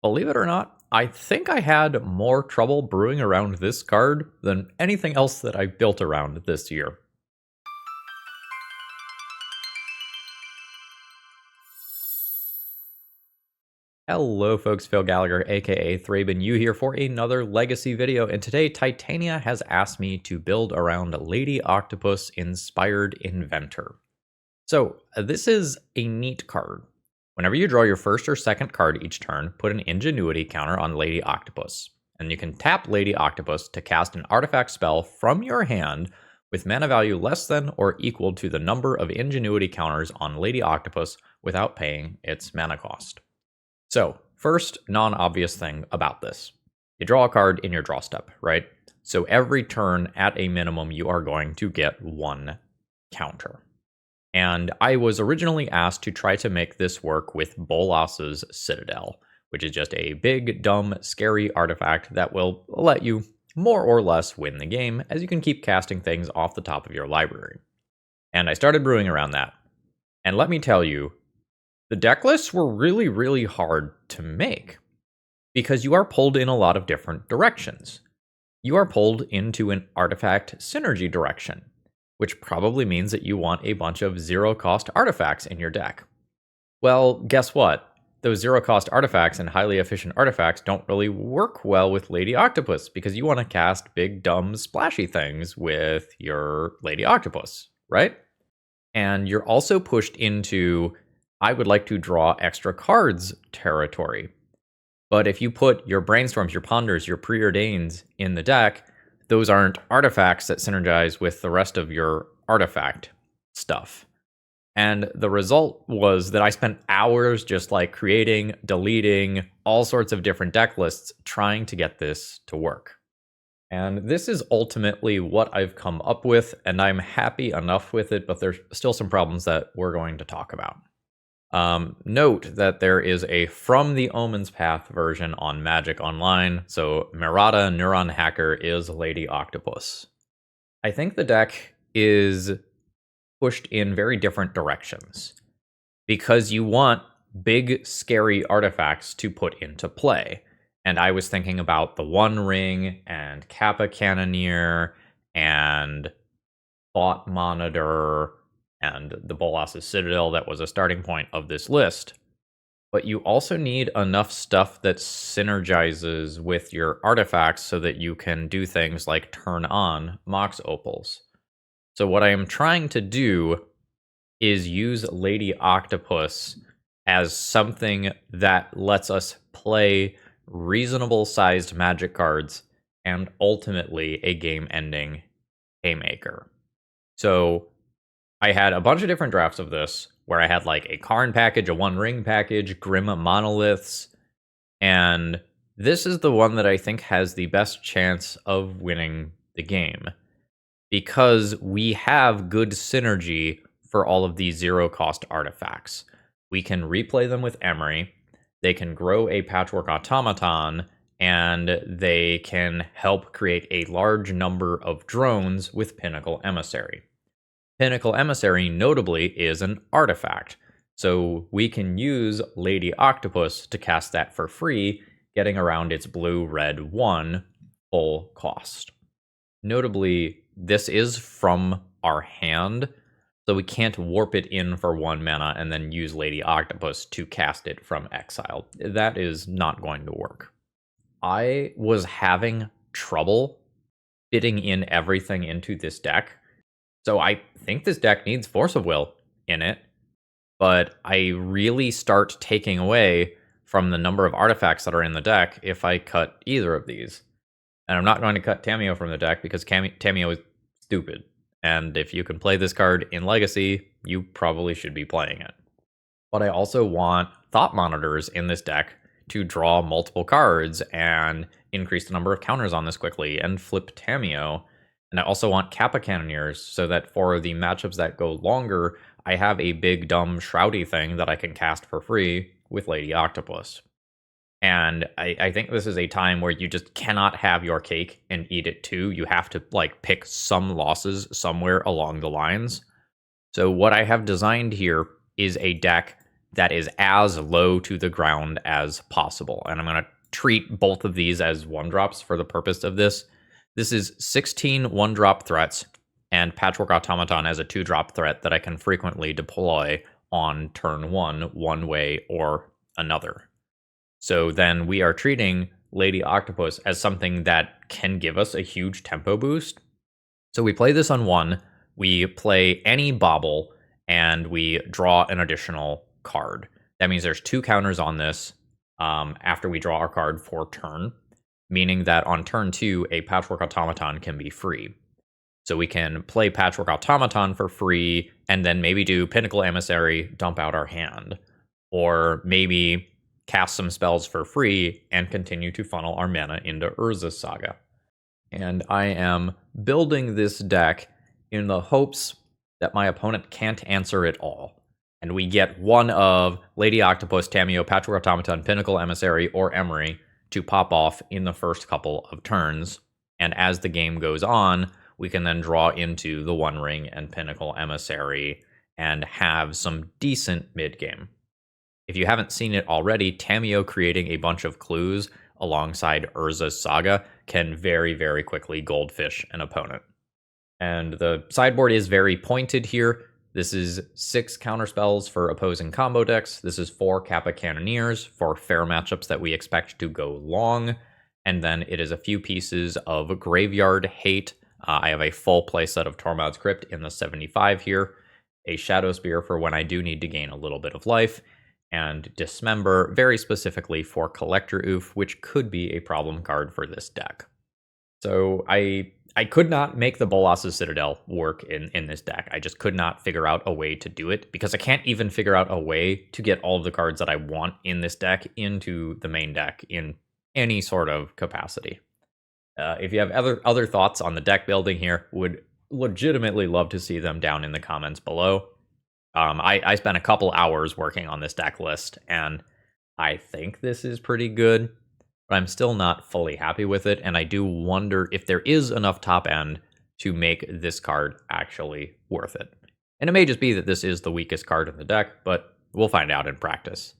Believe it or not, I think I had more trouble brewing around this card than anything else that I built around this year. Hello folks, Phil Gallagher aka ThrabenU here for another Legacy video, and today Titania has asked me to build around Lady Octopus inspired Inventor. So this is a neat card. Whenever you draw your first or second card each turn, put an Ingenuity counter on Lady Octopus. And you can tap Lady Octopus to cast an artifact spell from your hand with mana value less than or equal to the number of Ingenuity counters on Lady Octopus without paying its mana cost. So, first non-obvious thing about this. You draw a card in your draw step, right? So every turn at a minimum you are going to get one counter. And I was originally asked to try to make this work with Bolas's Citadel, which is just a big, dumb, scary artifact that will let you more or less win the game, as you can keep casting things off the top of your library. And I started brewing around that. And let me tell you, the deck lists were really, really hard to make, because you are pulled in a lot of different directions. You are pulled into an artifact synergy direction, which probably means that you want a bunch of zero-cost artifacts in your deck. Well, guess what? Those zero-cost artifacts and highly efficient artifacts don't really work well with Lady Octopus, because you want to cast big, dumb, splashy things with your Lady Octopus, right? And you're also pushed into, I would like to draw extra cards territory. But if you put your Brainstorms, your Ponders, your Preordains in the deck, those aren't artifacts that synergize with the rest of your artifact stuff. And the result was that I spent hours just like creating, deleting all sorts of different deck lists trying to get this to work. And this is ultimately what I've come up with, and I'm happy enough with it, but there's still some problems that we're going to talk about. Note that there is a From the Omens Path version on Magic Online, so Merata Neuron Hacker is Lady Octopus. I think the deck is pushed in very different directions, because you want big, scary artifacts to put into play. And I was thinking about the One Ring, and Kappa Cannoneer, and Thought Monitor, and the Bolas's Citadel that was a starting point of this list. But you also need enough stuff that synergizes with your artifacts so that you can do things like turn on Mox Opals. So what I am trying to do is use Lady Octopus as something that lets us play reasonable-sized Magic cards and ultimately a game-ending haymaker. So I had a bunch of different drafts of this, where I had like a Karn package, a One Ring package, Grim Monoliths, and this is the one that I think has the best chance of winning the game, because we have good synergy for all of these zero-cost artifacts. We can replay them with Emery, they can grow a Patchwork Automaton, and they can help create a large number of drones with Pinnacle Emissary. Pinnacle Emissary, notably, is an artifact, so we can use Lady Octopus to cast that for free, getting around its blue-red 1 full cost. Notably, this is from our hand, so we can't warp it in for 1 mana and then use Lady Octopus to cast it from exile. That is not going to work. I was having trouble fitting in everything into this deck, so I think this deck needs Force of Will in it, but I really start taking away from the number of artifacts that are in the deck if I cut either of these. And I'm not going to cut Tamiyo from the deck, because Tamiyo is stupid. And if you can play this card in Legacy, you probably should be playing it. But I also want Thought Monitors in this deck to draw multiple cards and increase the number of counters on this quickly and flip Tamiyo. And I also want Kappa Cannoneers, so that for the matchups that go longer, I have a big, dumb, shroudy thing that I can cast for free with Lady Octopus. And I think this is a time where you just cannot have your cake and eat it too. You have to like pick some losses somewhere along the lines. So what I have designed here is a deck that is as low to the ground as possible. And I'm going to treat both of these as 1-drops for the purpose of this. This is 16 1-drop threats, and Patchwork Automaton as a 2-drop threat that I can frequently deploy on turn 1 way or another. So then we are treating Lady Octopus as something that can give us a huge tempo boost. So we play this on 1, we play any bauble, and we draw an additional card. That means there's 2 counters on this after we draw our card for turn, meaning that on turn 2, a Patchwork Automaton can be free. So we can play Patchwork Automaton for free, and then maybe do Pinnacle Emissary, dump out our hand. Or maybe cast some spells for free and continue to funnel our mana into Urza's Saga. And I am building this deck in the hopes that my opponent can't answer it all. And we get one of Lady Octopus, Tamiyo, Patchwork Automaton, Pinnacle Emissary, or Emery to pop off in the first couple of turns. And as the game goes on, we can then draw into the One Ring and Pinnacle Emissary and have some decent mid-game. If you haven't seen it already, Tamiyo creating a bunch of clues alongside Urza's Saga can very, very quickly goldfish an opponent. And the sideboard is very pointed here. This is 6 counterspells for opposing combo decks. This is 4 Kappa Cannoneers for fair matchups that we expect to go long. And then it is a few pieces of Graveyard Hate. I have a full playset of Tormod's Crypt in the 75 here. A Shadow Spear for when I do need to gain a little bit of life. And Dismember very specifically for Collector Oof, which could be a problem card for this deck. So I could not make the Bolas's Citadel work in this deck. I just could not figure out a way to do it, because I can't even figure out a way to get all of the cards that I want in this deck into the main deck in any sort of capacity. If you have other thoughts on the deck building here, would legitimately love to see them down in the comments below. I spent a couple hours working on this deck list, and I think this is pretty good, but I'm still not fully happy with it, and I do wonder if there is enough top end to make this card actually worth it. And it may just be that this is the weakest card in the deck, but we'll find out in practice.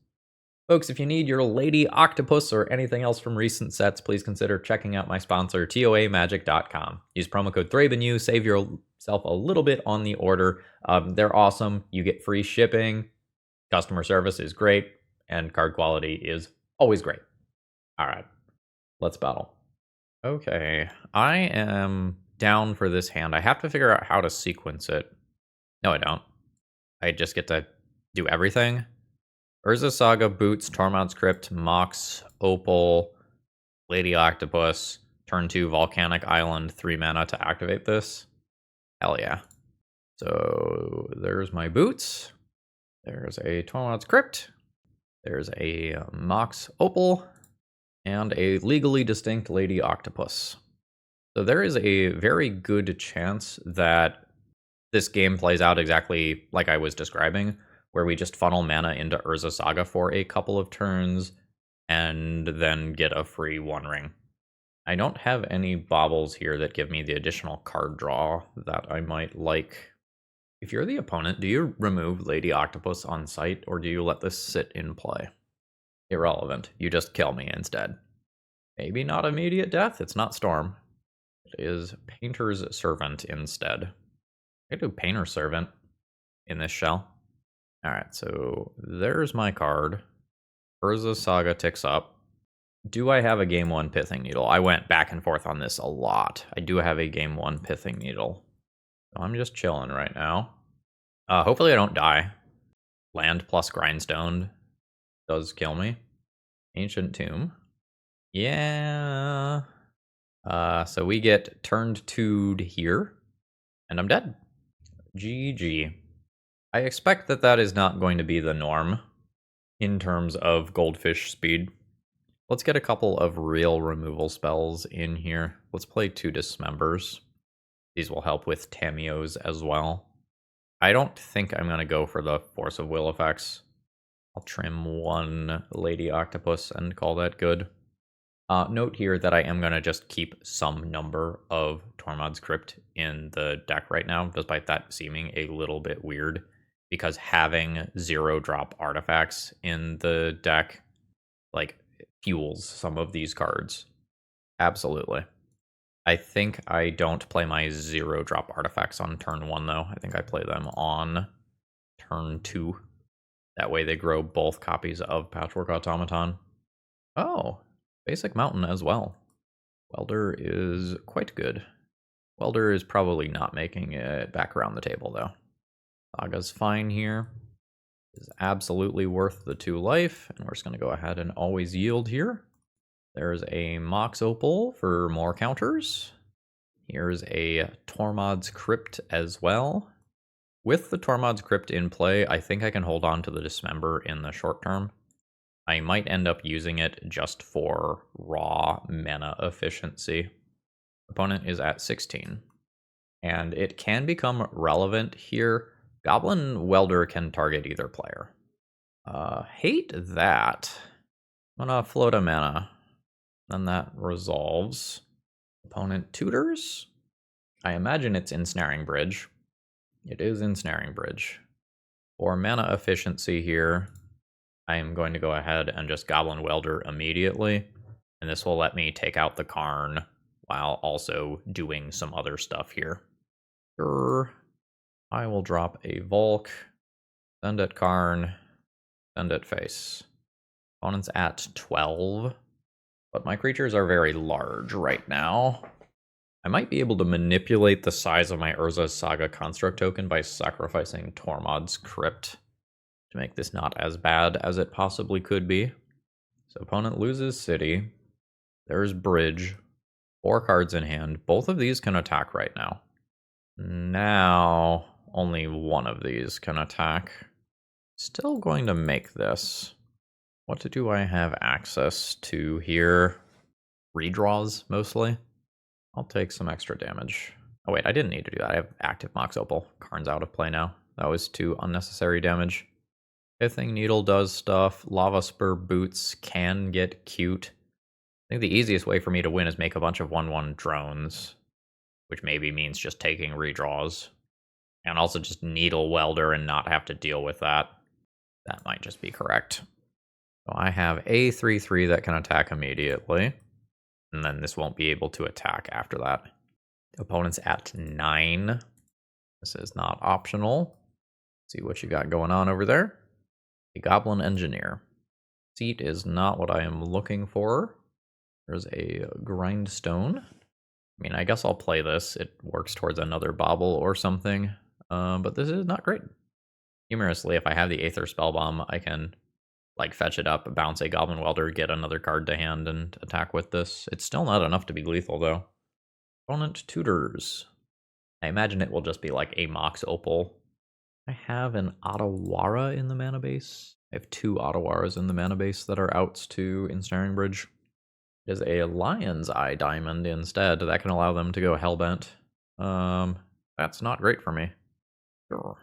Folks, if you need your Lady Octopus or anything else from recent sets, please consider checking out my sponsor, TOAMagic.com. Use promo code ThrabenU, save yourself a little bit on the order. They're awesome. You get free shipping. Customer service is great, and card quality is always great. All right, let's battle. Okay, I am down for this hand. I have to figure out how to sequence it. No, I don't. I just get to do everything. Urza's Saga, Boots, Tormod's Crypt, Mox, Opal, Lady Octopus, turn 2 Volcanic Island, 3 mana to activate this. Hell yeah. So there's my Boots. There's a Tormod's Crypt. There's a Mox Opal. And a legally distinct Lady Octopus. So there is a very good chance that this game plays out exactly like I was describing, where we just funnel mana into Urza's Saga for a couple of turns, and then get a free One Ring. I don't have any baubles here that give me the additional card draw that I might like. If you're the opponent, do you remove Lady Octopus on site, or do you let this sit in play? Irrelevant. You just kill me instead. Maybe not immediate death. It's not Storm. It is Painter's Servant instead. I do Painter's Servant in this shell. Alright, so there's my card. Urza's Saga ticks up. Do I have a Game 1 Pithing Needle? I went back and forth on this a lot. I do have a Game 1 Pithing Needle. So I'm just chilling right now. Hopefully I don't die. Land plus Grindstone does kill me. Ancient Tomb. Yeah. So we get turned 2'd here. And I'm dead. GG. I expect that that is not going to be the norm in terms of goldfish speed. Let's get a couple of real removal spells in here. Let's play 2 Dismembers. These will help with Tamiyos as well. I don't think I'm going to go for the Force of Will effects. I'll trim 1 Lady Octopus and call that good. Note here that I am going to just keep some number of Tormod's Crypt in the deck right now, despite that seeming a little bit weird. because having 0-drop artifacts in the deck, like, fuels some of these cards. Absolutely. I think I don't play my 0-drop artifacts on turn 1, though. I think I play them on turn 2. That way they grow both copies of Patchwork Automaton. Oh, basic mountain as well. Welder is quite good. Welder is probably not making it back around the table, though. Saga's fine here. Is absolutely worth the 2 life, and we're just going to go ahead and always yield here. There's a Mox Opal for more counters. Here's a Tormod's Crypt as well. With the Tormod's Crypt in play, I think I can hold on to the Dismember in the short term. I might end up using it just for raw mana efficiency. Opponent is at 16. And it can become relevant here. Goblin Welder can target either player. Hate that. I'm gonna float a mana. Then that resolves. Opponent tutors. I imagine it's Ensnaring Bridge. It is Ensnaring Bridge. For mana efficiency here, I am going to go ahead and just Goblin Welder immediately. And this will let me take out the Karn while also doing some other stuff here. Sure. I will drop a Volk, send it Karn, send it face. Opponent's at 12, but my creatures are very large right now. I might be able to manipulate the size of my Urza's Saga Construct token by sacrificing Tormod's Crypt to make this not as bad as it possibly could be. So opponent loses City. There's Bridge. 4 cards in hand. Both of these can attack right now. Now, only one of these can attack. Still going to make this. What do I have access to here? Redraws, mostly. I'll take some extra damage. Oh wait, I didn't need to do that. I have active Mox Opal. Karn's out of play now. That was 2 unnecessary damage. Pithing Needle does stuff. Lava Spur Boots can get cute. I think the easiest way for me to win is make a bunch of 1/1 drones, which maybe means just taking redraws. And also just Needle Welder and not have to deal with that. That might just be correct. So I have a 3/3 that can attack immediately. And then this won't be able to attack after that. Opponent's at 9. This is not optional. See what you got going on over there. A Goblin Engineer. Seat is not what I am looking for. There's a Grindstone. I mean, I guess I'll play this. It works towards another Bauble or something. But this is not great. Humorously, if I have the Aether Spellbomb, I can like fetch it up, bounce a Goblin Welder, get another card to hand, and attack with this. It's still not enough to be lethal, though. Opponent tutors. I imagine it will just be like a Mox Opal. I have an Otawara in the mana base. I have 2 Otawaras in the mana base that are outs to Ensnaring Bridge. It is a Lion's Eye Diamond instead. That can allow them to go Hellbent. That's not great for me. Sure.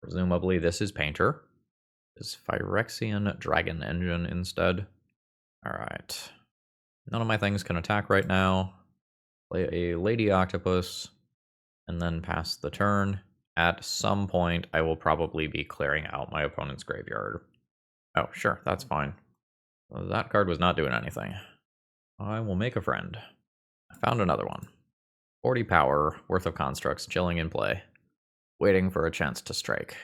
Presumably this is Painter. Is Phyrexian Dragon Engine instead. Alright. None of my things can attack right now. Play a Lady Octopus, and then pass the turn. At some point, I will probably be clearing out my opponent's graveyard. Oh, sure, that's fine. Well, that card was not doing anything. I will make a friend. I found another one. 40 power, worth of constructs, chilling in play. Waiting for a chance to strike.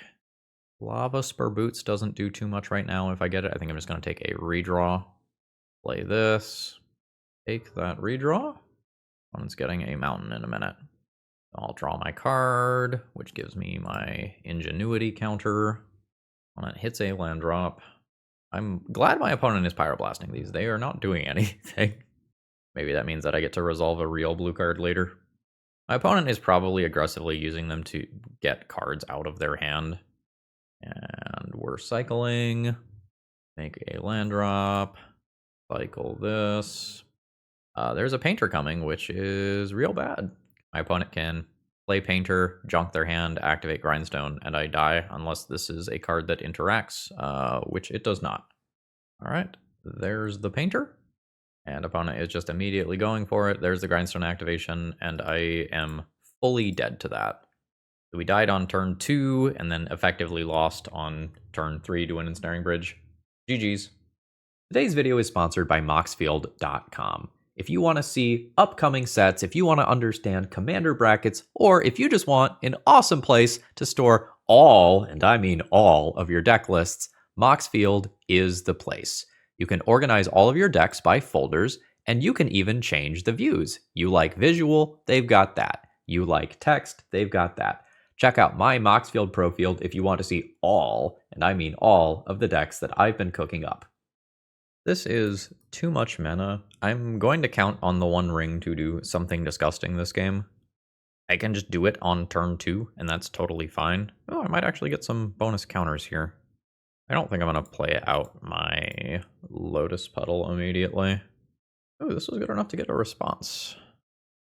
Lava Spur Boots doesn't do too much right now. If I get it, I think I'm just going to take a redraw. Play this. Take that redraw. Opponent's getting a mountain in a minute. I'll draw my card, which gives me my Ingenuity counter. Opponent hits a land drop. I'm glad my opponent is Pyroblasting these. They are not doing anything. Maybe that means that I get to resolve a real blue card later. My opponent is probably aggressively using them to get cards out of their hand. And we're cycling. Make a land drop. Cycle this. There's a Painter coming, which is real bad. My opponent can play Painter, junk their hand, activate Grindstone, and I die unless this is a card that interacts, which it does not. Alright, there's the Painter. And opponent is just immediately going for it. There's the Grindstone activation, and I am fully dead to that. So we died on turn 2 and then effectively lost on turn 3 to an Ensnaring Bridge. GG's. Today's video is sponsored by Moxfield.com. If you want to see upcoming sets, if you want to understand commander brackets, or if you just want an awesome place to store all, and I mean all, of your deck lists, Moxfield is the place. You can organize all of your decks by folders, and you can even change the views. You like visual, they've got that. You like text, they've got that. Check out my Moxfield Pro Field if you want to see all, and I mean all, of the decks that I've been cooking up. This is too much mana. I'm going to count on the One Ring to do something disgusting this game. I can just do it on turn 2, and that's totally fine. Oh, I might actually get some bonus counters here. I don't think I'm going to play out my Lotus Petal immediately. Oh, this was good enough to get a response.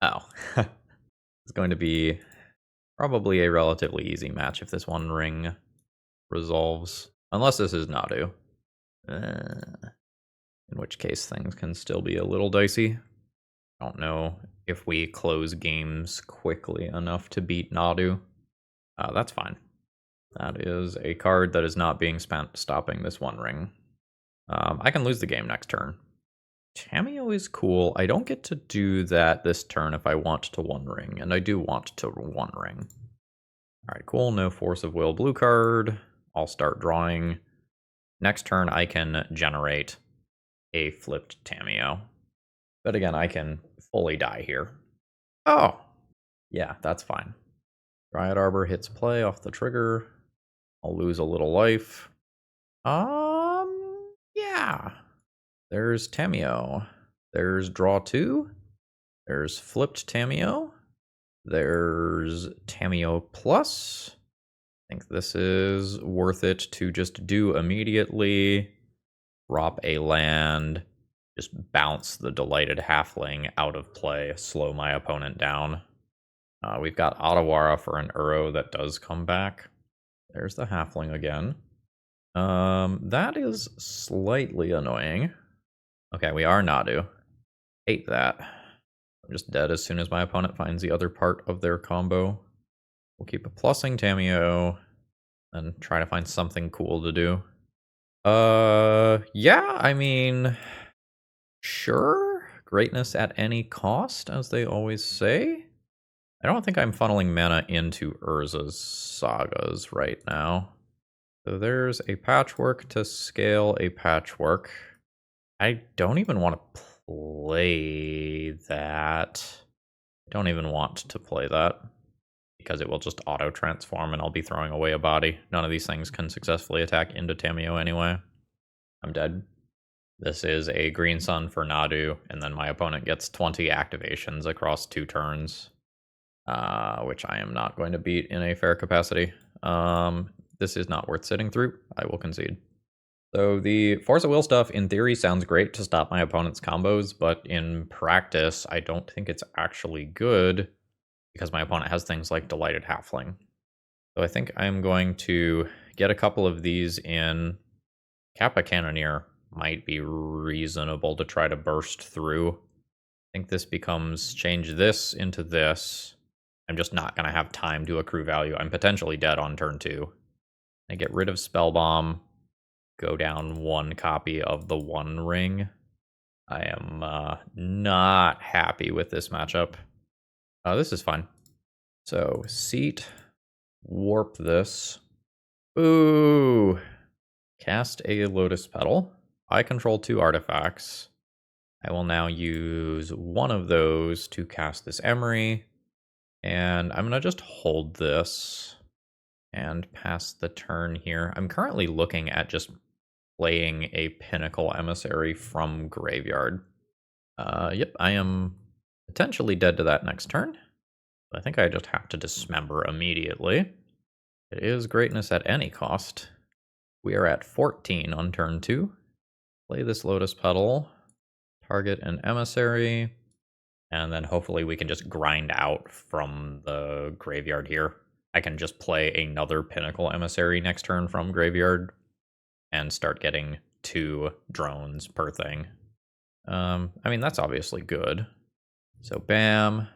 Oh. It's going to be probably a relatively easy match if this One Ring resolves. Unless this is Nadu. In which case things can still be a little dicey. I don't know if we close games quickly enough to beat Nadu. That's fine. That is a card that is not being spent stopping this One Ring. I can lose the game next turn. Tamiyo is cool. I don't get to do that this turn if I want to One Ring, and I do want to One Ring. Alright, cool. No Force of Will blue card. I'll start drawing. Next turn I can generate a flipped Tamiyo. But again, I can fully die here. Oh! Yeah, that's fine. Dryad Arbor hits play off the trigger. I'll lose a little life. Yeah. There's Tamiyo. There's draw 2. There's flipped Tamiyo. There's Tamiyo plus. I think this is worth it to just do immediately. Drop a land, just bounce the Delighted Halfling out of play, slow my opponent down. We've got Otawara for an Uro that does come back. There's the Halfling again. That is slightly annoying. Okay, we are Nadu. Hate that. I'm just dead as soon as my opponent finds the other part of their combo. We'll keep a plussing Tamiyo and try to find something cool to do. Yeah, I mean, sure. Greatness at any cost, as they always say. I don't think I'm funneling mana into Urza's sagas right now. So there's a Patchwork to scale a Patchwork. I don't even want to play that. I don't even want to play that, because it will just auto-transform and I'll be throwing away a body. None of these things can successfully attack into Tamiyo anyway. I'm dead. This is a green sun for Nadu, and then my opponent gets 20 activations across 2 turns, which I am not going to beat in a fair capacity. This is not worth sitting through. I will concede. So the Force of Will stuff, in theory, sounds great to stop my opponent's combos, but in practice, I don't think it's actually good, because my opponent has things like Delighted Halfling. So I think I'm going to get a couple of these in. Kappa Cannoneer might be reasonable to try to burst through. I think this becomes change this into this. I'm just not going to have time to accrue value. I'm potentially dead on turn 2. I get rid of Spellbomb, go down 1 copy of the One Ring. I am not happy with this matchup. This is fine. So, seat, warp this. Ooh. Cast a Lotus Petal. I control 2 artifacts. I will now use one of those to cast this Emery. And I'm going to just hold this and pass the turn here. I'm currently looking at just playing a Pinnacle Emissary from Graveyard. Yep, I am potentially dead to that next turn. I think I just have to dismember immediately. It is greatness at any cost. We are at 14 on turn 2. Play this Lotus Petal, target an Emissary, and then hopefully we can just grind out from the graveyard here. I can just play another Pinnacle Emissary next turn from Graveyard and start getting 2 drones per thing. I mean, that's obviously good. So bam,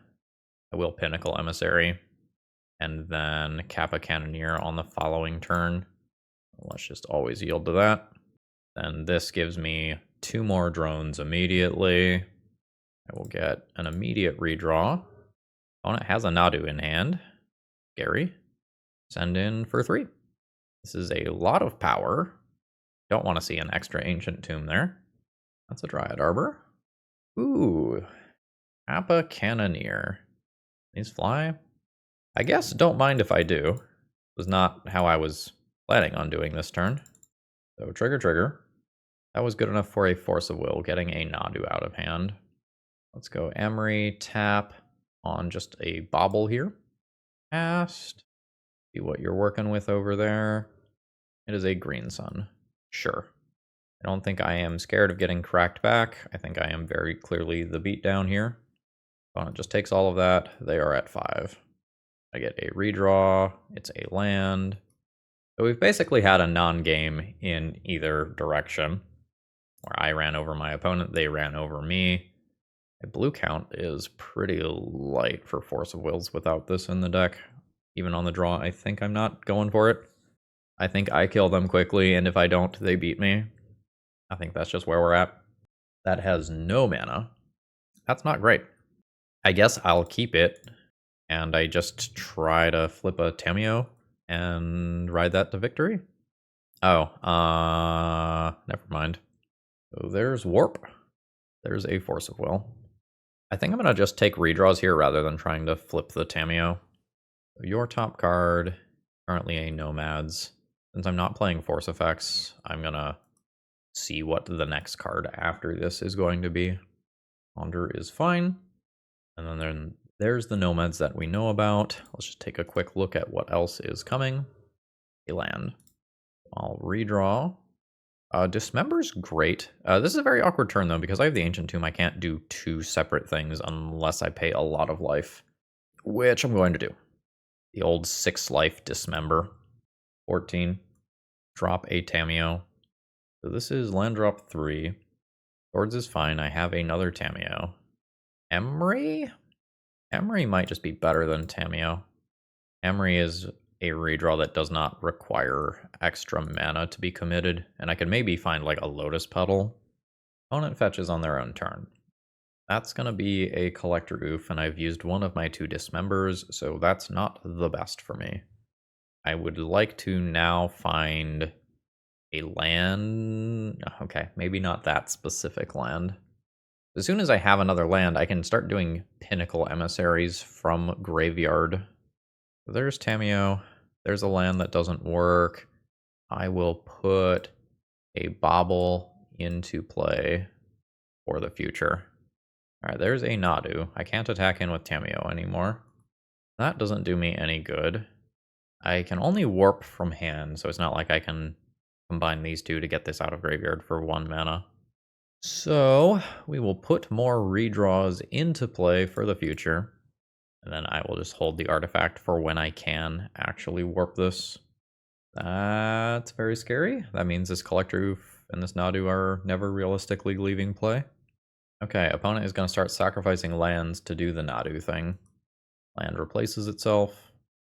I will Pinnacle Emissary. and then Kappa Cannoneer on the following turn. Let's just always yield to that. Then this gives me 2 more drones immediately. I will get an immediate redraw. Opponent has a Nadu in hand. Scary. Send in for 3. This is a lot of power. Don't want to see an extra Ancient Tomb there. That's a Dryad Arbor. Ooh. Kappa Cannoneer. These fly? I guess don't mind if I do. It was not how I was planning on doing this turn. So trigger. That was good enough for a Force of Will, getting a Nadu out of hand. Let's go Emery, tap on just a bobble here. Cast. See what you're working with over there. It is a Green Sun. Sure. I don't think I am scared of getting cracked back. I think I am very clearly the beatdown here. Opponent just takes all of that. They are at 5. I get a redraw. It's a land. So we've basically had a non-game in either direction, where I ran over my opponent, they ran over me. My blue count is pretty light for Force of Wills without this in the deck. Even on the draw, I think I'm not going for it. I think I kill them quickly, and if I don't, they beat me. I think that's just where we're at. That has no mana. That's not great. I guess I'll keep it, and I just try to flip a Tameo and ride that to victory. Oh, never mind. So there's Warp. There's a Force of Will. I think I'm going to just take redraws here rather than trying to flip the Tameo. So your top card, currently a Nomads. Since I'm not playing Force effects, I'm going to see what the next card after this is going to be. Ponder is fine. And then there's the Nomads that we know about. Let's just take a quick look at what else is coming. A land. I'll redraw. Dismember's great. This is a very awkward turn, though, because I have the Ancient Tomb. I can't do 2 separate things unless I pay a lot of life, which I'm going to do. The old 6 life Dismember. 14. Drop a Tameo. So this is land drop 3. Swords is fine. I have another Tameo. Emery? Emery might just be better than Tameo. Emery is a redraw that does not require extra mana to be committed, and I could maybe find like a Lotus Petal. Opponent fetches on their own turn. That's going to be a Collector Oof, and I've used one of my 2 Dismembers, so that's not the best for me. I would like to now find a land. Okay, maybe not that specific land. As soon as I have another land, I can start doing Pinnacle Emissaries from Graveyard. There's Tameo. There's a land that doesn't work. I will put a Bobble into play for the future. Alright, there's a Nadu. I can't attack in with Tameo anymore. That doesn't do me any good. I can only warp from hand, so it's not like I can combine these 2 to get this out of graveyard for 1 mana. So we will put more redraws into play for the future. And then I will just hold the artifact for when I can actually warp this. That's very scary. That means this Collector Oof and this Nadu are never realistically leaving play. Okay, opponent is going to start sacrificing lands to do the Nadu thing. Land replaces itself,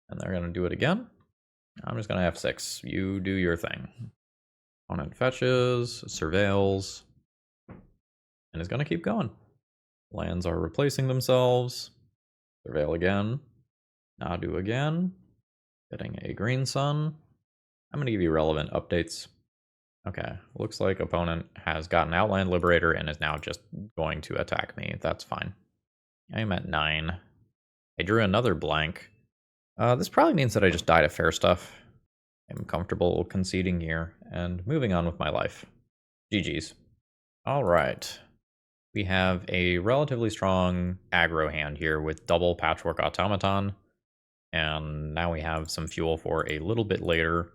and they're going to do it again. I'm just going to F6. You do your thing. Opponent fetches, surveils, and is going to keep going. Lands are replacing themselves. Surveil again. Nadu again. Getting a Green Sun. I'm going to give you relevant updates. Okay, looks like opponent has gotten Outland Liberator and is now just going to attack me. That's fine. I am at 9. I drew another blank. This probably means that I just died of fair stuff. I'm comfortable conceding here and moving on with my life. GG's. Alright. We have a relatively strong aggro hand here with double Patchwork Automaton. And now we have some fuel for a little bit later.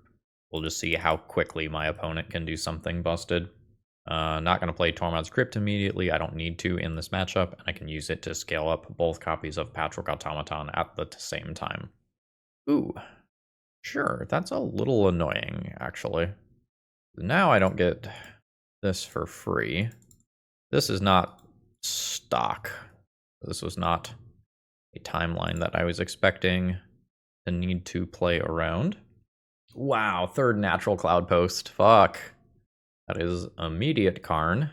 We'll just see how quickly my opponent can do something busted. Not going to play Tormod's Crypt immediately. I don't need to in this matchup, and I can use it to scale up both copies of Patchwork Automaton at the same time. Ooh, sure, that's a little annoying, actually. Now I don't get this for free. This is not stock. This was not a timeline that I was expecting to to need to play around. Wow, third natural Cloud Post. Fuck. That is immediate Karn.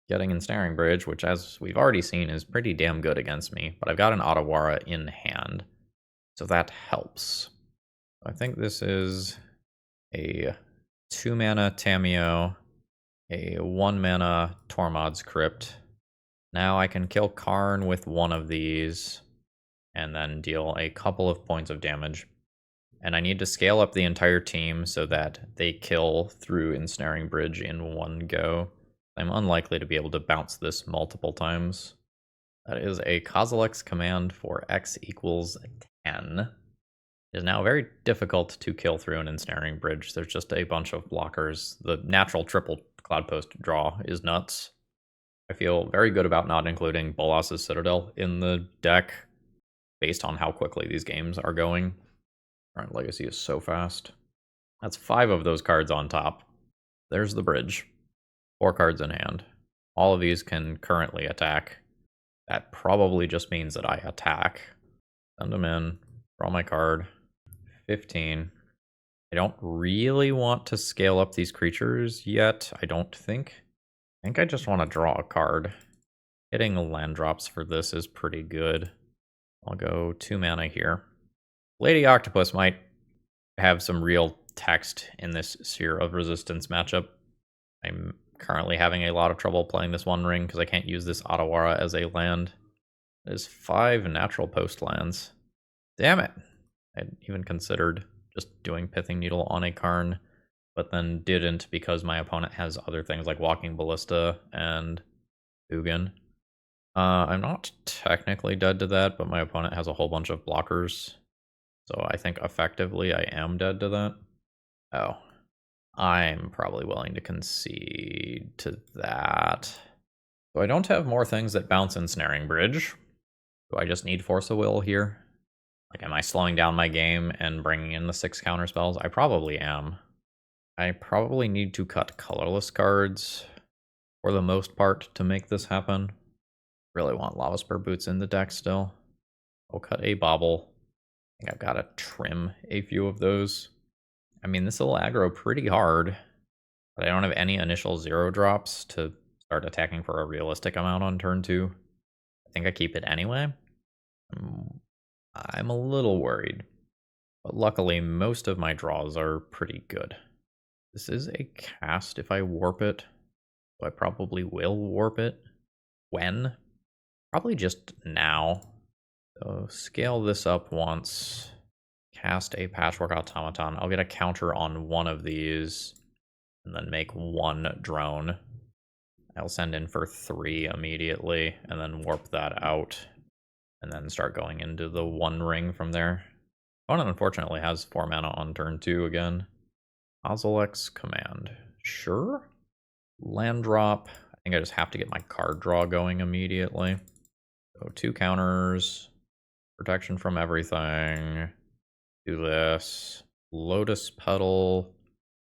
Getting Ensnaring Bridge, which as we've already seen is pretty damn good against me, but I've got an Otawara in hand, so that helps. I think this is a 2-mana Tamiyo, a 1-mana Tormod's Crypt. Now I can kill Karn with one of these, and then deal a couple of points of damage. And I need to scale up the entire team so that they kill through Ensnaring Bridge in one go. I'm unlikely to be able to bounce this multiple times. That is a Kozilek's command for X equals 10. It is now very difficult to kill through an Ensnaring Bridge. There's just a bunch of blockers. The natural triple Cloud Post draw is nuts. I feel very good about not including Bolas's Citadel in the deck based on how quickly these games are going. Current Legacy is so fast. That's 5 of those cards on top. There's the bridge. 4 cards in hand. All of these can currently attack. That probably just means that I attack. Send them in. Draw my card. 15. I don't really want to scale up these creatures yet, I don't think. I think I just want to draw a card. Hitting land drops for this is pretty good. I'll go 2 mana here. Lady Octopus might have some real text in this Sphere of Resistance matchup. I'm currently having a lot of trouble playing this One Ring because I can't use this Otawara as a land. There's 5 natural post lands. Damn it! I'd even considered just doing Pithing Needle on a Karn, but then didn't because my opponent has other things like Walking Ballista and Ugin. I'm not technically dead to that, but my opponent has a whole bunch of blockers. So I think effectively I am dead to that. Oh. I'm probably willing to concede to that. So I don't have more things that bounce Ensnaring Bridge. Do I just need Force of Will here? Like, am I slowing down my game and bringing in the 6 counter spells? I probably am. I probably need to cut colorless cards for the most part to make this happen. Really want Lava Spur Boots in the deck still. I'll cut a Bobble. I think I've got to trim a few of those. I mean, this will aggro pretty hard, but I don't have any initial 0 drops to start attacking for a realistic amount on turn 2. I think I keep it anyway. I'm a little worried, but luckily most of my draws are pretty good. This is a cast if I warp it, so I probably will warp it. When? Probably just now. So scale this up once. Cast a Patchwork Automaton. I'll get a counter on one of these, and then make 1 drone. I'll send in for 3 immediately, and then warp that out, and then start going into the One Ring from there. Opponent unfortunately has 4 mana on turn 2 again. Kozilek's command. Sure. Land drop. I think I just have to get my card draw going immediately. So 2 counters. Protection from everything. Do this. Lotus Petal.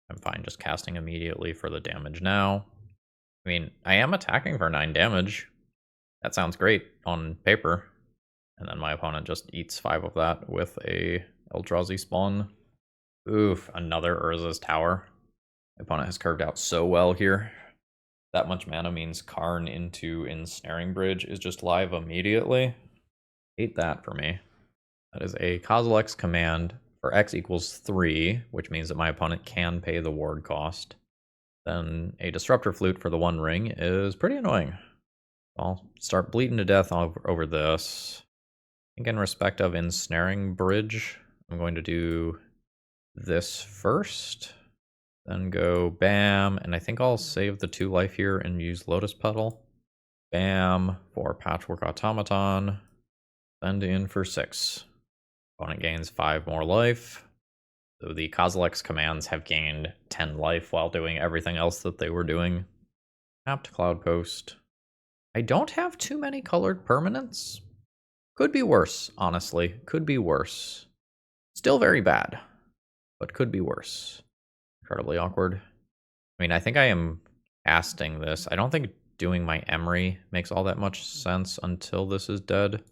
I'm fine just casting immediately for the damage now. I mean, I am attacking for 9 damage. That sounds great on paper. And then my opponent just eats 5 of that with a Eldrazi Spawn. Oof, another Urza's Tower. My opponent has curved out so well here. That much mana means Karn into Ensnaring Bridge is just live immediately. Hate that for me. That is a Kozilek's command for X equals 3, which means that my opponent can pay the ward cost. Then a Disruptor Flute for the One Ring is pretty annoying. I'll start bleeding to death over this. I think in respect of Ensnaring Bridge, I'm going to do this first. Then go bam, and I think I'll save the 2 life here and use Lotus Petal. Bam for Patchwork Automaton. Send in for 6. Opponent gains 5 more life. So the Kozilek's commands have gained 10 life while doing everything else that they were doing. Tapped Cloud Post. I don't have too many colored permanents. Could be worse, honestly. Could be worse. Still very bad, but could be worse. Incredibly awkward. I mean, I think I am casting this. I don't think doing my Emery makes all that much sense until this is dead.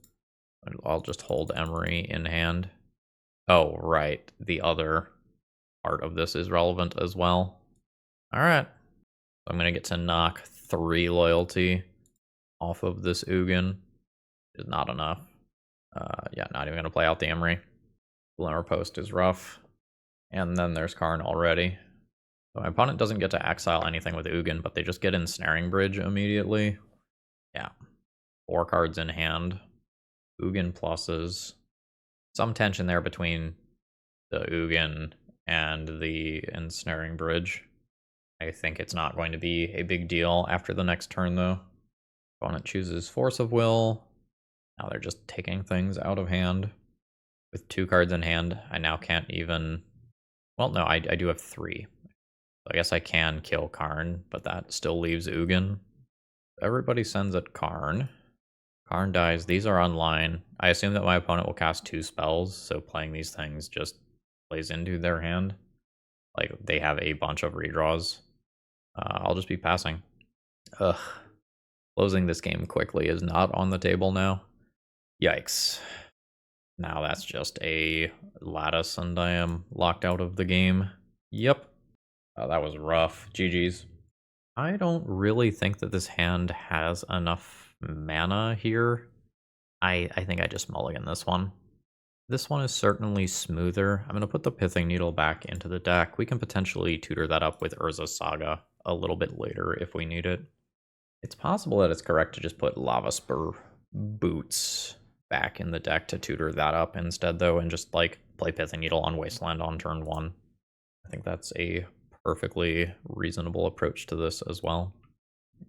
I'll just hold Emery in hand. Oh, right. The other part of this is relevant as well. Alright. I'm going to get to knock 3 loyalty off of this Ugin. Is not enough. Yeah, not even going to play out the Emery. Glimmer Post is rough. And then there's Karn already. So my opponent doesn't get to exile anything with Ugin, but they just get Ensnaring Bridge immediately. Yeah. 4 cards in hand. Ugin pluses. Some tension there between the Ugin and the Ensnaring Bridge. I think it's not going to be a big deal after the next turn, though. Opponent chooses Force of Will. Now they're just taking things out of hand. With 2 cards in hand, I now can't even... Well, no, I do have 3. So I guess I can kill Karn, but that still leaves Ugin. Everybody sends at Karn. Karn dies. These are online. I assume that my opponent will cast 2 spells, so playing these things just plays into their hand. Like, they have a bunch of redraws. I'll just be passing. Ugh. Closing this game quickly is not on the table now. Yikes. Now that's just a lattice and I am locked out of the game. Yep. That was rough. GG's. I don't really think that this hand has enough mana here. I think I just mulligan this one. This one is certainly smoother. I'm going to put the Pithing Needle back into the deck. We can potentially tutor that up with Urza's Saga a little bit later if we need it. It's possible that it's correct to just put Lava Spur Boots back in the deck to tutor that up instead, though, and just, like, play Pithing Needle on Wasteland on turn 1. I think that's a perfectly reasonable approach to this as well.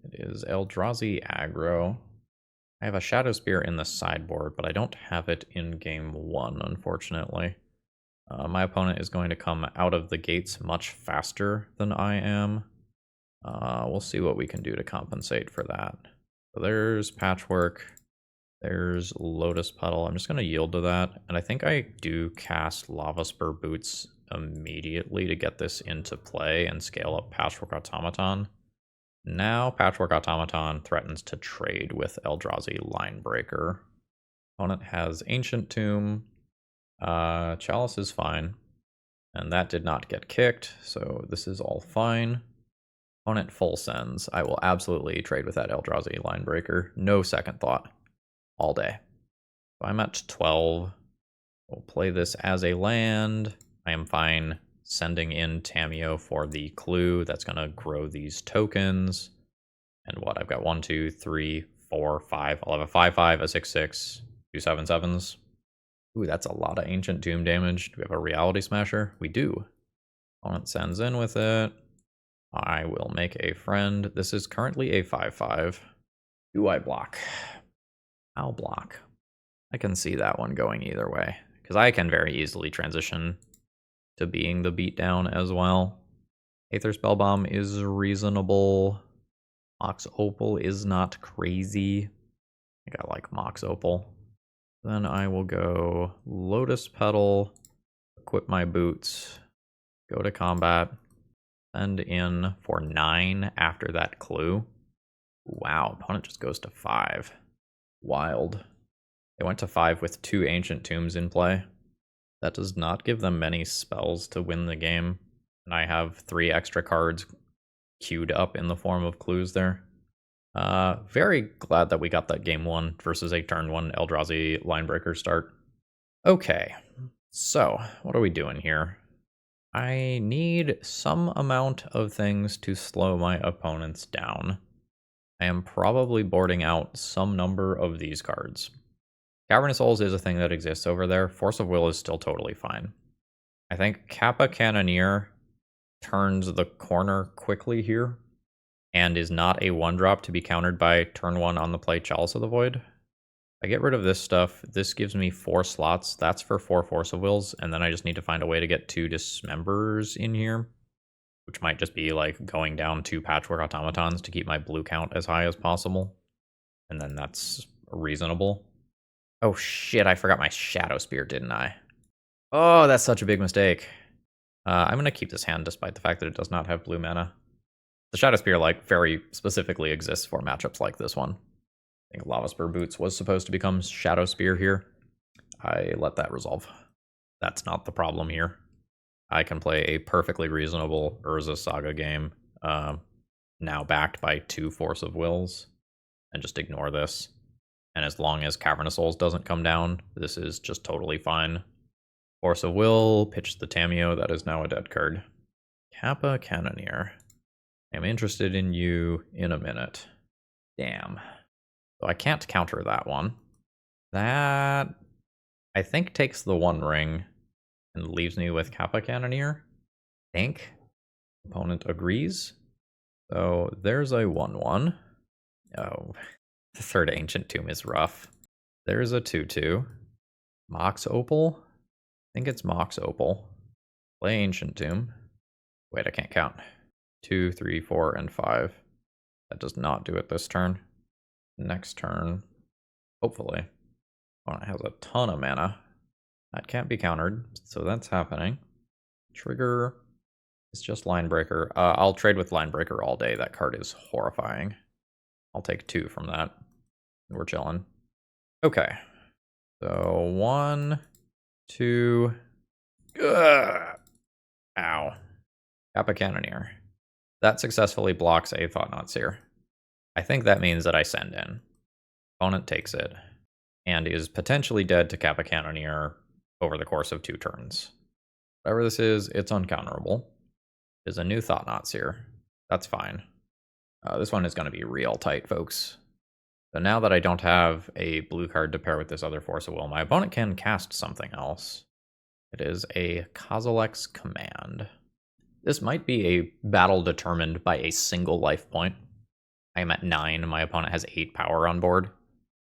It is Eldrazi aggro. I have a Shadow Spear in the sideboard, but I don't have it in game 1, unfortunately. My opponent is going to come out of the gates much faster than I am. We'll see what we can do to compensate for that. So there's Patchwork. There's Lotus Petal. I'm just going to yield to that. And I think I do cast Lava Spur Boots immediately to get this into play and scale up Patchwork Automaton. Now Patchwork Automaton threatens to trade with Eldrazi Linebreaker. Opponent has Ancient Tomb. Chalice is fine. And that did not get kicked, so this is all fine. Opponent full sends. I will absolutely trade with that Eldrazi Linebreaker. No second thought. All day. So I'm at 12. We'll play this as a land. I am fine sending in Tamiyo for the clue. That's going to grow these tokens. And what? I've got 1, 2, 3, 4, 5. I'll have a 5/5, a 6/6, 2 7/7s. Ooh, that's a lot of Ancient Tomb damage. Do we have a Reality Smasher? We do. Opponent sends in with it. I will make a friend. This is currently a 5/5. Do I block? I'll block. I can see that one going either way, because I can very easily transition to being the beatdown as well. Aether Spellbomb is reasonable. Mox Opal is not crazy. I think I like Mox Opal. Then I will go Lotus Petal, equip my boots, go to combat, send in for 9 after that clue. Wow, opponent just goes to 5. Wild. They went to 5 with 2 Ancient Tombs in play. That does not give them many spells to win the game. And I have 3 extra cards queued up in the form of clues there. Very glad that we got that game 1 versus a turn 1 Eldrazi Linebreaker start. Okay, so what are we doing here? I need some amount of things to slow my opponents down. I am probably boarding out some number of these cards. Cavernous Souls is a thing that exists over there. Force of Will is still totally fine. I think Kappa Cannoneer turns the corner quickly here and is not a 1-drop to be countered by turn 1 on the play Chalice of the Void. I get rid of this stuff. This gives me 4 slots. That's for 4 Force of Wills, and then I just need to find a way to get 2 Dismembers in here, which might just be like going down 2 Patchwork Automatons to keep my blue count as high as possible. And then that's reasonable. Oh shit, I forgot my Shadow Spear, didn't I? Oh, that's such a big mistake. I'm going to keep this hand despite the fact that it does not have blue mana. The Shadow Spear, like, very specifically exists for matchups like this one. I think Lava Spur Boots was supposed to become Shadow Spear here. I let that resolve. That's not the problem here. I can play a perfectly reasonable Urza Saga game, now backed by 2 Force of Wills, and just ignore this. And as long as Cavern of Souls doesn't come down, this is just totally fine. Force of Will, pitch the Tamiyo, that is now a dead card. Kappa Cannoneer. I'm interested in you in a minute. Damn. So I can't counter that one. That, I think, takes the One Ring and leaves me with Kappa Cannoneer. I think. Opponent agrees. So there's a 1/1. Oh, the third Ancient Tomb is rough. There's a 2/2. Mox Opal? I think it's Mox Opal. Play Ancient Tomb. Wait, I can't count. 2, 3, 4, and 5. That does not do it this turn. Next turn, hopefully. Opponent has a ton of mana. That can't be countered, so that's happening. Trigger is just Linebreaker. I'll trade with Linebreaker all day. That card is horrifying. I'll take 2 from that. We're chilling. Okay. So 1, 2. Ugh. Ow. Kappa Cannoneer. That successfully blocks a Thought-Knot Seer. I think that means that I send in. Opponent takes it, and is potentially dead to Kappa Cannoneer over the course of 2 turns. Whatever this is, it's uncounterable. There's a new Thought-Knot Seer. That's fine. This one is going to be real tight, folks. So now that I don't have a blue card to pair with this other Force of Will, my opponent can cast something else. It is a Kozilek's Command. This might be a battle determined by a single life point. I am at 9, my opponent has 8 power on board.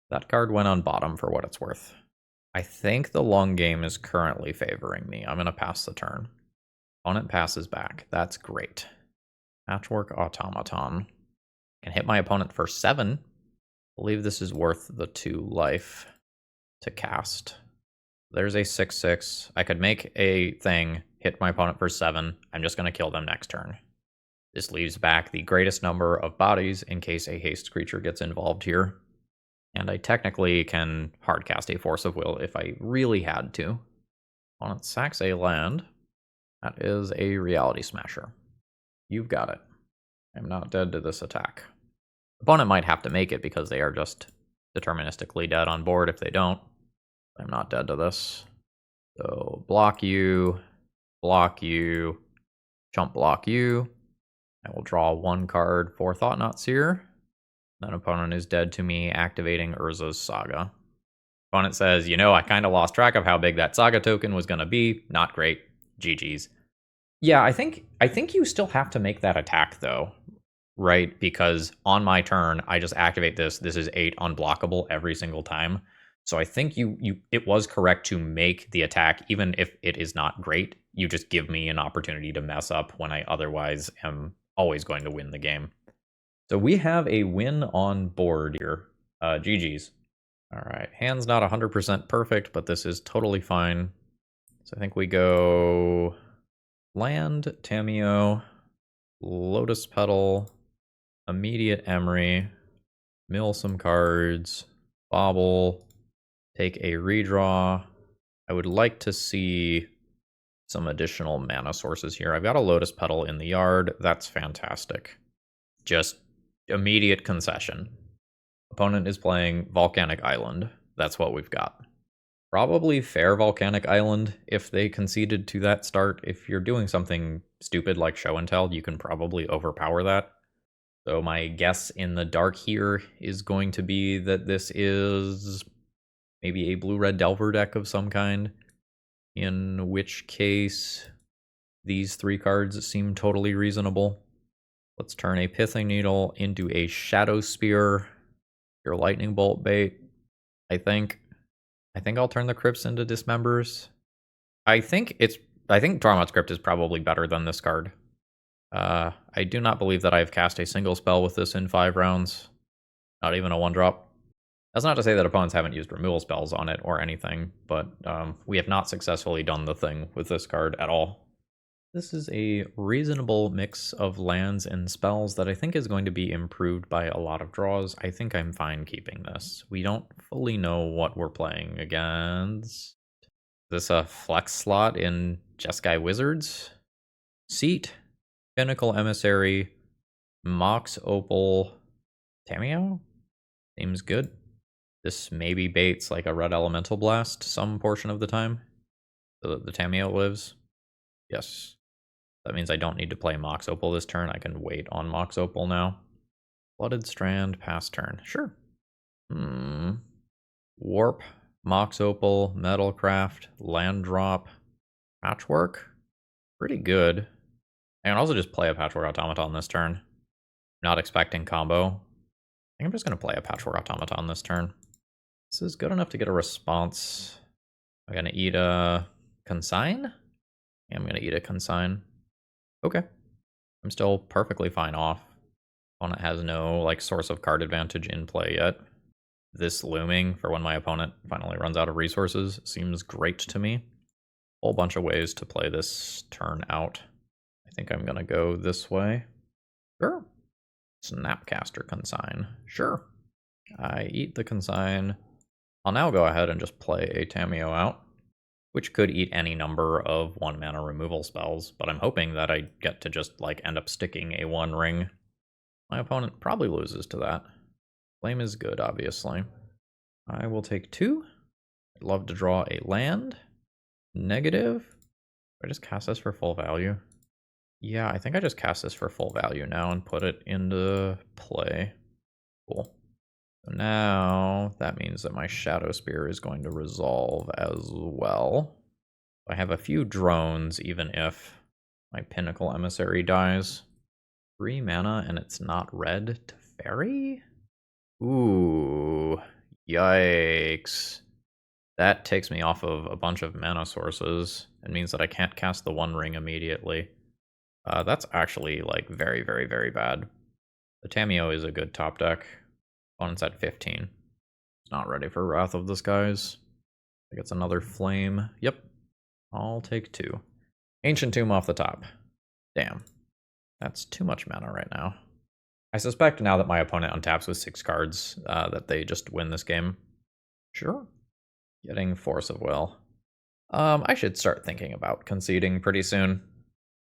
That card went on bottom for what it's worth. I think the long game is currently favoring me. I'm going to pass the turn. Opponent passes back. That's great. Patchwork Automaton. Can hit my opponent for 7. I believe this is worth the 2 life to cast. There's a 6/6. I could make a thing, hit my opponent for 7. I'm just going to kill them next turn. This leaves back the greatest number of bodies in case a haste creature gets involved here. And I technically can hardcast a Force of Will if I really had to. Opponent sacks a land. That is a Reality Smasher. You've got it. I'm not dead to this attack. Opponent might have to make it because they are just deterministically dead on board if they don't. I'm not dead to this. So block you, chump block you. I will draw 1 card for Thought-Knot Seer. Then opponent is dead to me activating Urza's Saga. Opponent says, you know, I kind of lost track of how big that Saga token was going to be. Not great. GG's. Yeah, I think you still have to make that attack, though, right? Because on my turn, I just activate this. This is 8 unblockable every single time. So I think it was correct to make the attack, even if it is not great. You just give me an opportunity to mess up when I otherwise am always going to win the game. So we have a win on board here. GG's. All right, hand's not 100% perfect, but this is totally fine. So I think we go land, Tamiyo, Lotus Petal, immediate Emery, mill some cards, bobble, take a redraw. I would like to see some additional mana sources here. I've got a Lotus Petal in the yard. That's fantastic. Just immediate concession. Opponent is playing Volcanic Island. That's what we've got. Probably fair Volcanic Island if they conceded to that start. If you're doing something stupid like Show and Tell, you can probably overpower that. So my guess in the dark here is going to be that this is maybe a blue-red Delver deck of some kind, in which case these 3 cards seem totally reasonable. Let's turn a Pithing Needle into a Shadow Spear. Your Lightning Bolt bait. I think I'll turn the Crypts into Dismembers. I think Tormod's Crypt is probably better than this card. I do not believe that I've cast a single spell with this in 5 rounds. Not even a 1-drop. That's not to say that opponents haven't used removal spells on it or anything, but we have not successfully done the thing with this card at all. This is a reasonable mix of lands and spells that I think is going to be improved by a lot of draws. I think I'm fine keeping this. We don't fully know what we're playing against. Is this a flex slot in Jeskai Wizards? Seat, Pinnacle Emissary, Mox Opal, Tamiyo? Seems good. This maybe baits like a red elemental blast some portion of the time. The Tamiyo lives. Yes. That means I don't need to play Mox Opal this turn. I can wait on Mox Opal now. Flooded Strand, pass turn. Sure. Warp, Mox Opal, Metalcraft, Land Drop, Patchwork. Pretty good. I can also just play a Patchwork Automaton this turn. Not expecting combo. I think I'm just going to play a Patchwork Automaton this turn. This is good enough to get a response. I'm going to eat a Consign? Yeah, I'm going to eat a Consign. Okay. I'm still perfectly fine off. Opponent has no like source of card advantage in play yet. This looming for when my opponent finally runs out of resources seems great to me. Whole bunch of ways to play this turn out. I think I'm gonna go this way. Sure. Snapcaster Consign. Sure. I eat the Consign. I'll now go ahead and just play a Tamiyo out, which could eat any number of 1-mana removal spells, but I'm hoping that I get to just like end up sticking a 1 ring. My opponent probably loses to that. Flame is good, obviously. I will take 2. I'd love to draw a land. Negative. Do I just cast this for full value? Yeah, I think I just cast this for full value now and put it into play. Cool. So now that means that my Shadow Spear is going to resolve as well. I have a few drones, even if my Pinnacle Emissary dies. 3 mana and it's not red to fairy? Ooh, yikes. That takes me off of a bunch of mana sources. It means that I can't cast the 1 ring immediately. That's actually like very, very, very bad. The Tamiyo is a good top deck. Opponent's at 15. It's not ready for Wrath of the Skies. I think it's another flame. Yep. I'll take 2. Ancient Tomb off the top. Damn. That's too much mana right now. I suspect now that my opponent untaps with 6 cards that they just win this game. Sure. Getting Force of Will. I should start thinking about conceding pretty soon.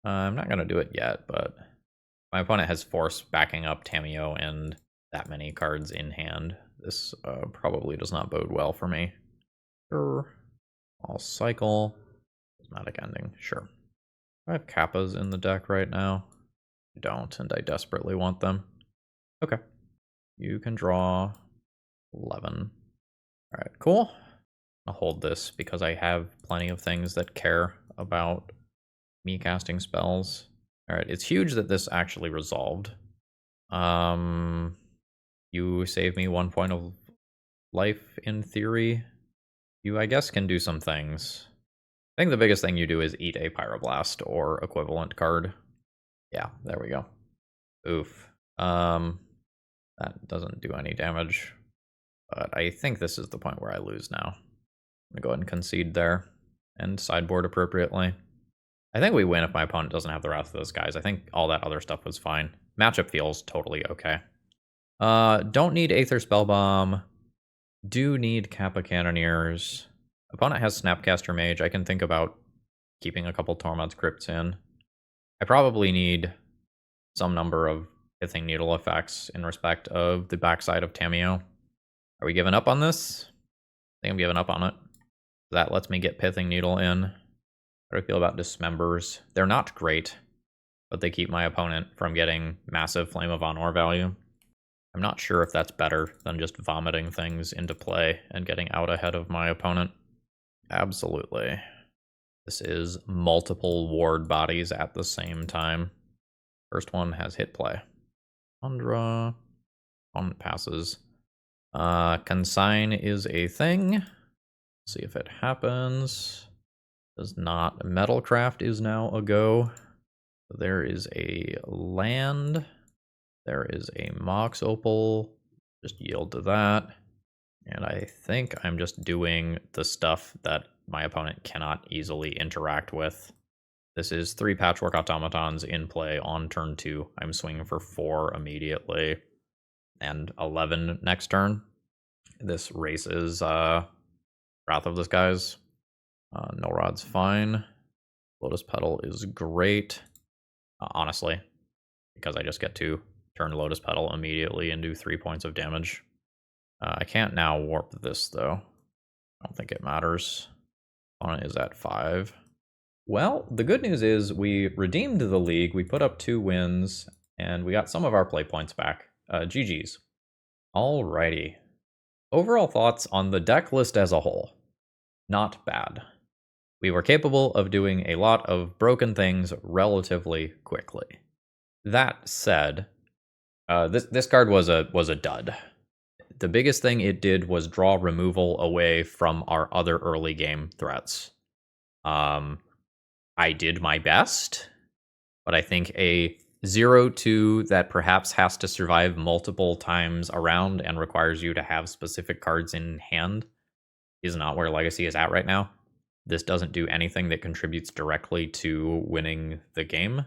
I'm not going to do it yet, but my opponent has Force backing up Tamiyo and that many cards in hand. This probably does not bode well for me. Sure. I'll cycle. Prismatic Ending. Sure. I have Kappas in the deck right now. I don't, and I desperately want them. Okay. You can draw 11. Alright, cool. I'll hold this because I have plenty of things that care about me casting spells. Alright, it's huge that this actually resolved. You save me 1 point of life in theory. You, I guess, can do some things. I think the biggest thing you do is eat a Pyroblast or equivalent card. Yeah, there we go. Oof. That doesn't do any damage. But I think this is the point where I lose now. I'm gonna go ahead and concede there. And sideboard appropriately. I think we win if my opponent doesn't have the Wrath of the Skies. I think all that other stuff was fine. Matchup feels totally okay. Don't need Aether Spellbomb. Do need Kappa Cannoneers. Opponent has Snapcaster Mage. I can think about keeping a couple Tormod's Crypts in. I probably need some number of Pithing Needle effects in respect of the backside of Tamiyo. Are we giving up on this? I think I'm giving up on it. That lets me get Pithing Needle in. How do I feel about Dismembers? They're not great, but they keep my opponent from getting massive Flame of Honor value. I'm not sure if that's better than just vomiting things into play and getting out ahead of my opponent. Absolutely. This is multiple ward bodies at the same time. First one has hit play. Undra. Opponent passes. Consign is a thing. See if it happens. Does not. Metalcraft is now a go. There is a land. There is a Mox Opal. Just yield to that. And I think I'm just doing the stuff that my opponent cannot easily interact with. This is 3 Patchwork Automatons in play on turn 2. I'm swinging for 4 immediately. And 11 next turn. This races Wrath of the Skies. No Rod's fine. Lotus Petal is great. Honestly, because I just get to turn Lotus Petal immediately and do 3 points of damage. I can't now warp this, though. I don't think it matters. Opponent is at 5. Well, the good news is we redeemed the league, we put up 2 wins, and we got some of our play points back. GG's. Alrighty. Overall thoughts on the deck list as a whole. Not bad. We were capable of doing a lot of broken things relatively quickly. That said, this card was a dud. The biggest thing it did was draw removal away from our other early game threats. I did my best, but I think a 0-2 that perhaps has to survive multiple times around and requires you to have specific cards in hand is not where Legacy is at right now. This doesn't do anything that contributes directly to winning the game.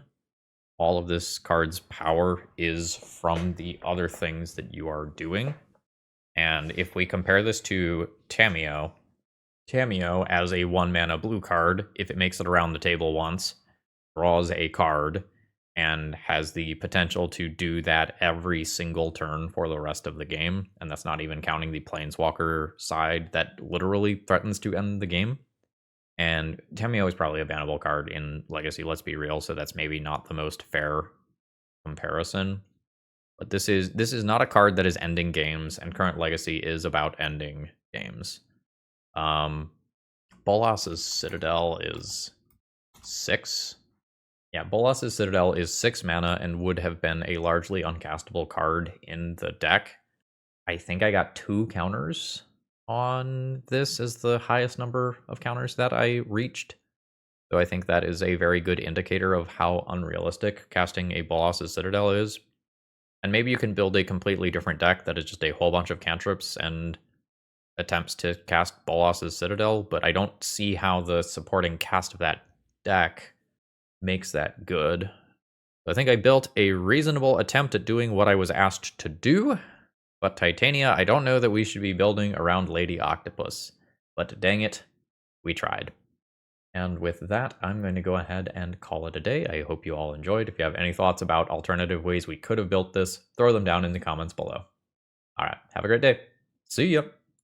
All of this card's power is from the other things that you are doing. And if we compare this to Tamiyo as a 1-mana blue card, if it makes it around the table once, draws a card, and has the potential to do that every single turn for the rest of the game, and that's not even counting the Planeswalker side that literally threatens to end the game. And Tamiyo is probably a bannable card in Legacy, let's be real, so that's maybe not the most fair comparison. But this is not a card that is ending games, and current Legacy is about ending games. Bolas's Citadel is 6. Yeah, Bolas's Citadel is 6 mana and would have been a largely uncastable card in the deck. I think I got 2 counters on this as the highest number of counters that I reached. So I think that is a very good indicator of how unrealistic casting a Bolas's Citadel is. And maybe you can build a completely different deck that is just a whole bunch of cantrips and attempts to cast Bolas's Citadel, but I don't see how the supporting cast of that deck makes that good. I think I built a reasonable attempt at doing what I was asked to do, but Titania, I don't know that we should be building around Lady Octopus. But dang it, we tried. And with that, I'm going to go ahead and call it a day. I hope you all enjoyed. If you have any thoughts about alternative ways we could have built this, throw them down in the comments below. All right, have a great day. See ya.